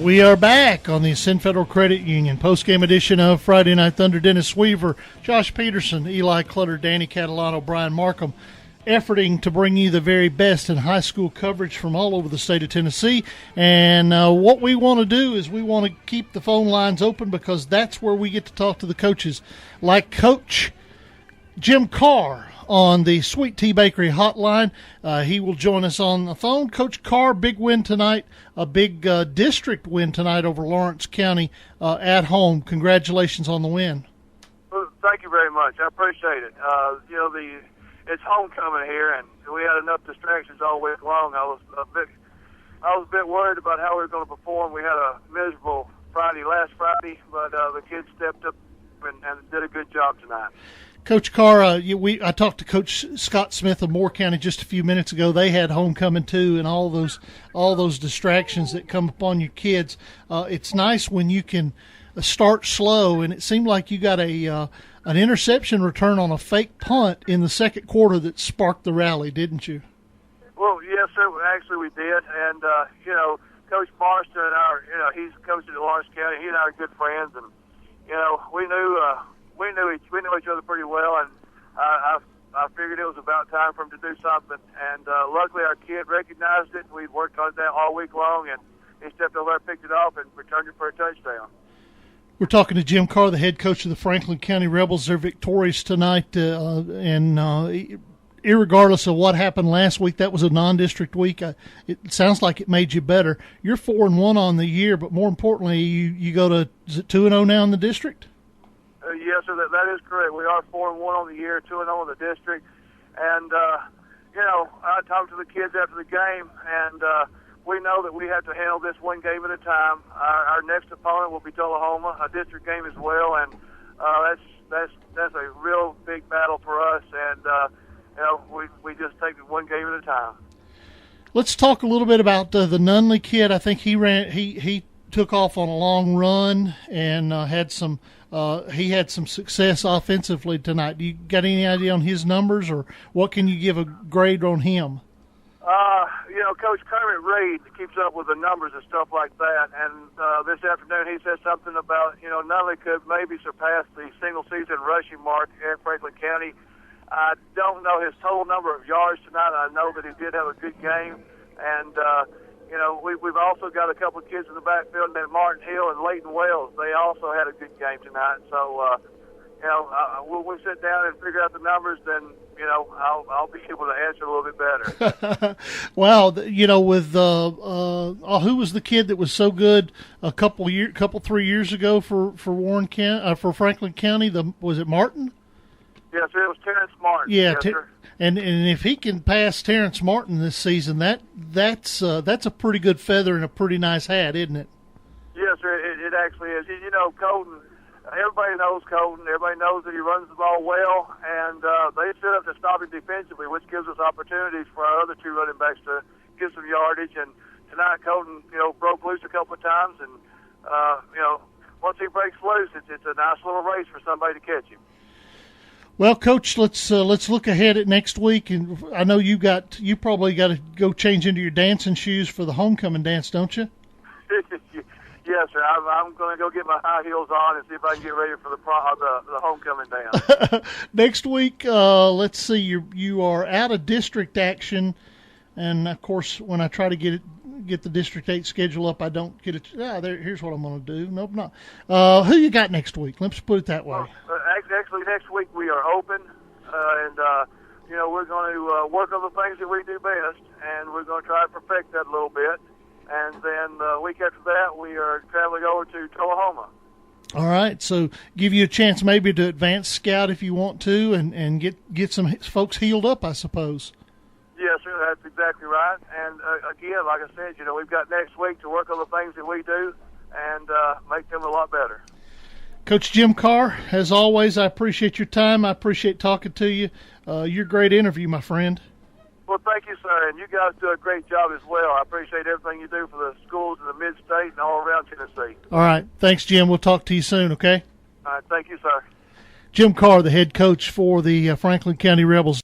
We are back on the Ascend Federal Credit Union post-game edition of Friday Night Thunder. Dennis Weaver, Josh Peterson, Eli Clutter, Danny Catalano, Brian Markham, efforting to bring you the very best in high school coverage from all over the state of Tennessee. And what we want to do is we want to keep the phone lines open because that's where we get to talk to the coaches, like Coach Jim Carr on the Sweet Tea Bakery hotline. He will join us on the phone. Coach Carr, big win tonight, a big district win tonight over Lawrence County at home. Congratulations on the win. Well, thank you very much. I appreciate it. It's homecoming here, and we had enough distractions all week long. I was a bit worried about how we were going to perform. We had a miserable last Friday, but the kids stepped up and did a good job tonight. Coach Carr, I talked to Coach Scott Smith of Moore County just a few minutes ago. They had homecoming too, and all those distractions that come upon your kids. It's nice when you can start slow, and it seemed like you got an interception return on a fake punt in the second quarter that sparked the rally, didn't you? Well, yes, sir. Actually, we did, and Coach Marston he's coached at Lawrence County. He and I are good friends, and we knew each other pretty well, and I figured it was about time for him to do something. And luckily, our kid recognized it. We worked on that all week long, and he stepped over there, picked it off, and returned it for a touchdown. We're talking to Jim Carr, the head coach of the Franklin County Rebels. They're victorious tonight, and irregardless of what happened last week, that was a non-district week. It sounds like it made you better. You're 4-1 on the year, but more importantly, you go to, is it 2-0 now in the district? Yes, sir, that is correct. We are 4-1 on the year, 2-0 in the district. And, I talked to the kids after the game, and we know that we have to handle this one game at a time. Our next opponent will be Tullahoma, a district game as well, and that's a real big battle for us. And, we just take it one game at a time. Let's talk a little bit about the Nunley kid. I think he took off on a long run and he had some success offensively tonight. Do you got any idea on his numbers, or what can you give a grade on him? Coach Kermit Reed keeps up with the numbers and stuff like that, and this afternoon he said something about, Nunley could maybe surpass the single-season rushing mark at Franklin County. I don't know his total number of yards tonight. I know that he did have a good game, and we've also got a couple of kids in the backfield, named Martin Hill and Leighton Wells. They also had a good game tonight. So, when we sit down and figure out the numbers, then, I'll be able to answer a little bit better. Well, with who was the kid that was so good a couple 3 years ago for Warren County, for Franklin County? Was it Martin? Yes, sir, it was Terrence Martin. Yeah, yes, sir. And if he can pass Terrence Martin this season, that's a pretty good feather and a pretty nice hat, isn't it? Yes, sir. It actually is. Colton. Everybody knows Colton. Everybody knows that he runs the ball well, and they set up to stop him defensively, which gives us opportunities for our other two running backs to get some yardage. And tonight, Colton, broke loose a couple of times, and once he breaks loose, it's a nice little race for somebody to catch him. Well, Coach, let's look ahead at next week, and I know you probably got to go change into your dancing shoes for the homecoming dance, don't you? Yes, sir. I'm going to go get my high heels on and see if I can get ready for the homecoming dance. Next week, let's see. You are out of district action, and of course, when I try to get the District 8 schedule up, I don't get it. Here's what I'm going to do. Nope, not. Who you got next week? Let's put it that way. Well, actually, next week we are open, and we're going to work on the things that we do best, and we're going to try to perfect that a little bit. And then the week after that, we are traveling over to Tullahoma. All right, so give you a chance maybe to advance scout if you want to, and get some folks healed up, I suppose. Yes, sir, that's exactly right. And again, like I said, we've got next week to work on the things that we do and make them a lot better. Coach Jim Carr, as always, I appreciate your time. I appreciate talking to you. You're a great interview, my friend. Well, thank you, sir, and you guys do a great job as well. I appreciate everything you do for the schools in the mid-state and all around Tennessee. All right. Thanks, Jim. We'll talk to you soon, okay? All right. Thank you, sir. Jim Carr, the head coach for the Franklin County Rebels.